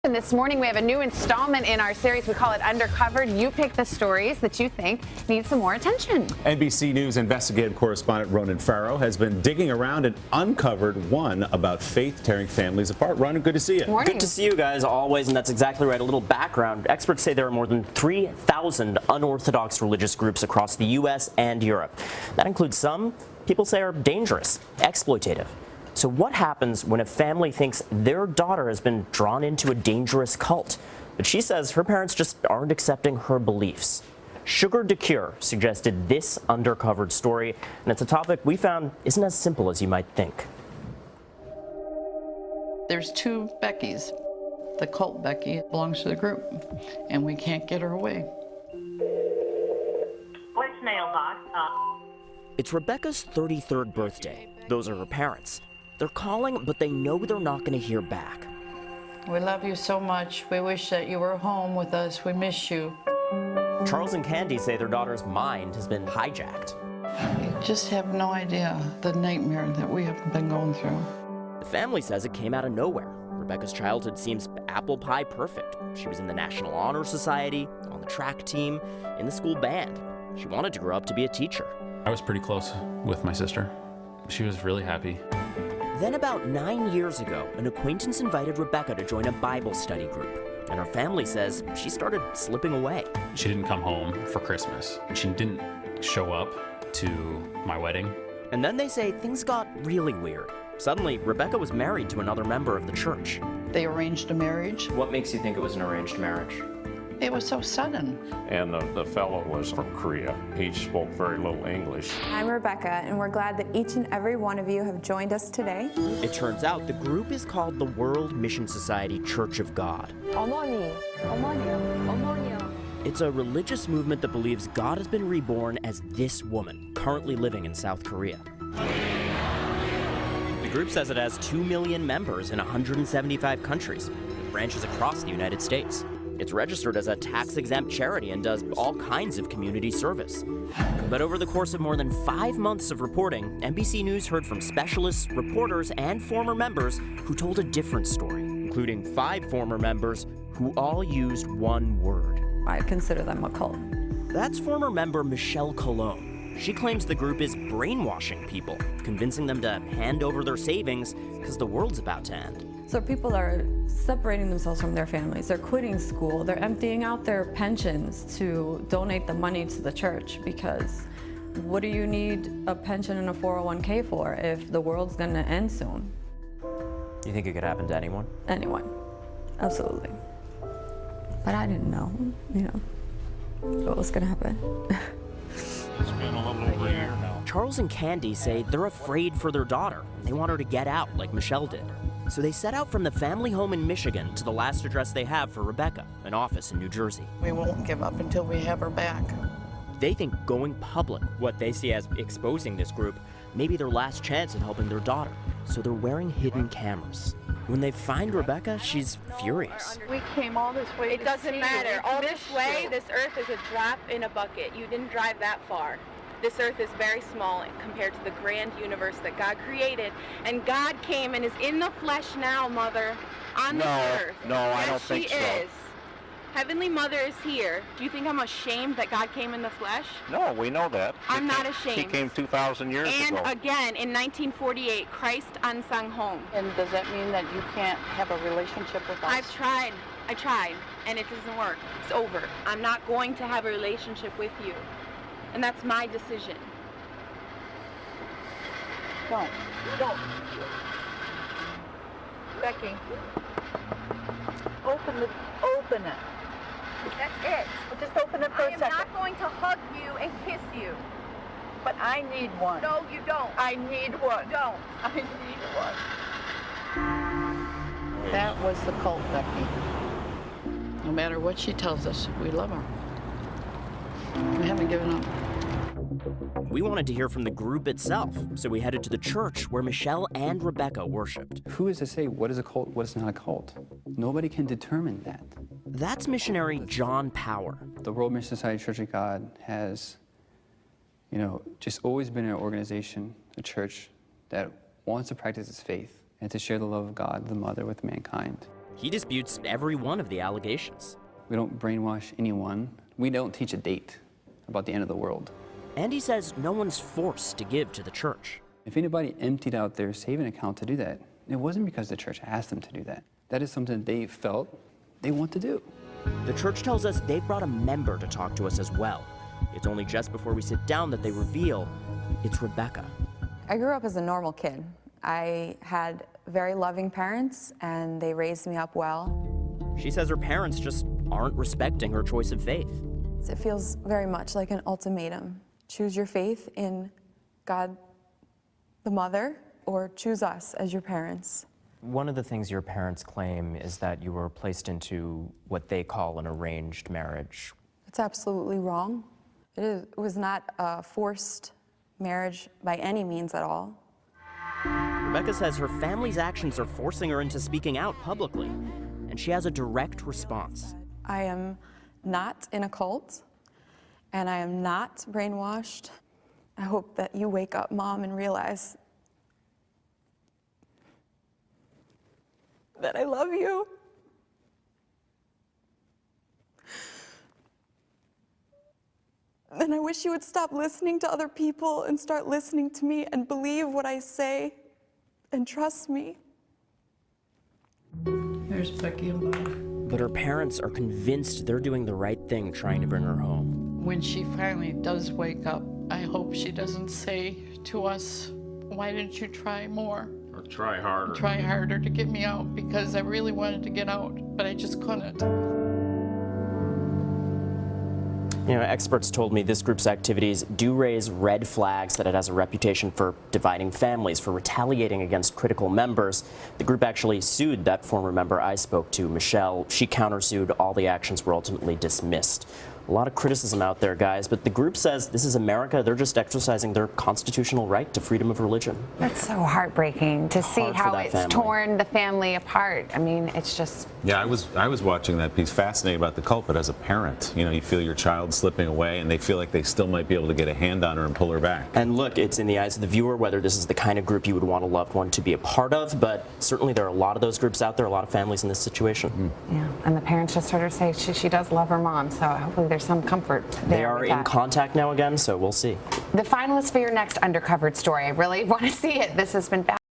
And this morning we have a new installment in our series. We call it Undercovered. You pick the stories that you think need some more attention. NBC News investigative correspondent Ronan Farrow has been digging around and uncovered one about faith tearing families apart. Ronan, good to see you. Morning. Good to see you guys always, and that's exactly right. A little background. Experts say there are more than 3,000 unorthodox religious groups across the U.S. and Europe. That includes some people say are dangerous, exploitative. So what happens when a family thinks their daughter has been drawn into a dangerous cult? But she says her parents just aren't accepting her beliefs. Sugar DeCure suggested this undercovered story, and it's a topic we found isn't as simple as you might think. There's two Beckys. The cult Becky belongs to the group, and we can't get her away. Voicemail box up. It's Rebecca's 33rd birthday. Those are her parents. They're calling, but they know they're not going to hear back. We love you so much. We wish that you were home with us. We miss you. Charles and Candy say their daughter's mind has been hijacked. You just have no idea the nightmare that we have been going through. The family says it came out of nowhere. Rebecca's childhood seems apple pie perfect. She was in the National Honor Society, on the track team, in the school band. She wanted to grow up to be a teacher. I was pretty close with my sister. She was really happy. Then about 9 years ago, an acquaintance invited Rebecca to join a Bible study group. And her family says she started slipping away. She didn't come home for Christmas. She didn't show up to my wedding. And then they say things got really weird. Suddenly, Rebecca was married to another member of the church. They arranged a marriage. What makes you think it was an arranged marriage? It was so sudden. And the fellow was from Korea. He spoke very little English. I'm Rebecca, and we're glad that each and every one of you have joined us today. It turns out the group is called the World Mission Society Church of God. 어머니, 어머니요, 어머니요. It's a religious movement that believes God has been reborn as this woman, currently living in South Korea. The group says it has 2 million members in 175 countries, with branches across the United States. It's registered as a tax-exempt charity and does all kinds of community service. But over the course of more than 5 months of reporting, NBC News heard from specialists, reporters, and former members who told a different story, including 5 former members who all used one word. I consider them a cult. That's former member Michelle Cologne. She claims the group is brainwashing people, convincing them to hand over their savings because the world's about to end. So people are separating themselves from their families. They're quitting school. They're emptying out their pensions to donate the money to the church, because what do you need a pension and a 401k for if the world's going to end soon? You think it could happen to anyone? Anyone. Absolutely. But I didn't know, what was going to happen. It's been a little over a year now. Charles and Candy say they're afraid for their daughter. They want her to get out like Michelle did. So they set out from the family home in Michigan to the last address they have for Rebecca, an office in New Jersey. We won't give up until we have her back. They think going public, what they see as exposing this group, may be their last chance at helping their daughter. So they're wearing hidden cameras. When they find Rebecca, she's furious. We came all this way. It doesn't matter. All this way, this earth is a drop in a bucket. You didn't drive that far. This earth is very small compared to the grand universe that God created. And God came and is in the flesh now, Mother, on this earth. No, I don't Yes, think she so. is. Heavenly Mother is here. Do you think I'm ashamed that God came in the flesh? No, we know that. I'm not ashamed. He came 2,000 years And ago. again, in 1948, Christ unsung home. And does that mean that you can't have a relationship with us? I've tried, and it doesn't work. It's over. I'm not going to have a relationship with you. And that's my decision. Don't. Don't. Becky. Open it. That's it. Just open it for a second. I am not going to hug you and kiss you. But I need one. No, you don't. I need one. Don't. I need one. That was the cult Becky. No matter what she tells us, we love her. We haven't given up. We wanted to hear from the group itself, so we headed to the church where Michelle and Rebecca worshipped. Who is to say what is a cult, what is not a cult? Nobody can determine that. That's missionary John Power. The World Mission Society Church of God has, just always been an organization, a church that wants to practice its faith and to share the love of God, the Mother, with mankind. He disputes every one of the allegations. We don't brainwash anyone. We don't teach a date about the end of the world. And he says no one's forced to give to the church. If anybody emptied out their saving account to do that, it wasn't because the church asked them to do that. That is something they felt they want to do. The church tells us they've brought a member to talk to us as well. It's only just before we sit down that they reveal it's Rebecca. I grew up as a normal kid. I had very loving parents, and they raised me up well. She says her parents just aren't respecting her choice of faith. It feels very much like an ultimatum. Choose your faith in God the Mother, or choose us as your parents. One of the things your parents claim is that you were placed into what they call an arranged marriage. It's absolutely wrong. It was not a forced marriage by any means at all. Rebecca says her family's actions are forcing her into speaking out publicly, and she has a direct response. I am not in a cult, and I am not brainwashed. I hope that you wake up, Mom, and realize that I love you. And I wish you would stop listening to other people and start listening to me and believe what I say and trust me. There's Becky and Bob. But her parents are convinced they're doing the right thing trying to bring her home. When she finally does wake up, I hope she doesn't say to us, why didn't you try more? Or try harder. Try harder to get me out, because I really wanted to get out, but I just couldn't. You know, experts told me this group's activities do raise red flags, that it has a reputation for dividing families, for retaliating against critical members. The group actually sued that former member I spoke to, Michelle. She countersued. All the actions were ultimately dismissed. A lot of criticism out there, guys, but the group says this is America. They're just exercising their constitutional right to freedom of religion. That's so heartbreaking to see how it's family. torn the family apart. I mean, it's just... Yeah, I was watching that piece, fascinated about the cult, but as a parent, you know, you feel your child slipping away and they feel like they still might be able to get a hand on her and pull her back. And look, it's in the eyes of the viewer whether this is the kind of group you would want a loved one to be a part of, but certainly there are a lot of those groups out there, a lot of families in this situation. Yeah, and the parents just heard her say she does love her mom, so hopefully there's some comfort there. They are in contact now again, so we'll see. The finalists for your next Undercovered story. I really want to see it. This has been fabulous.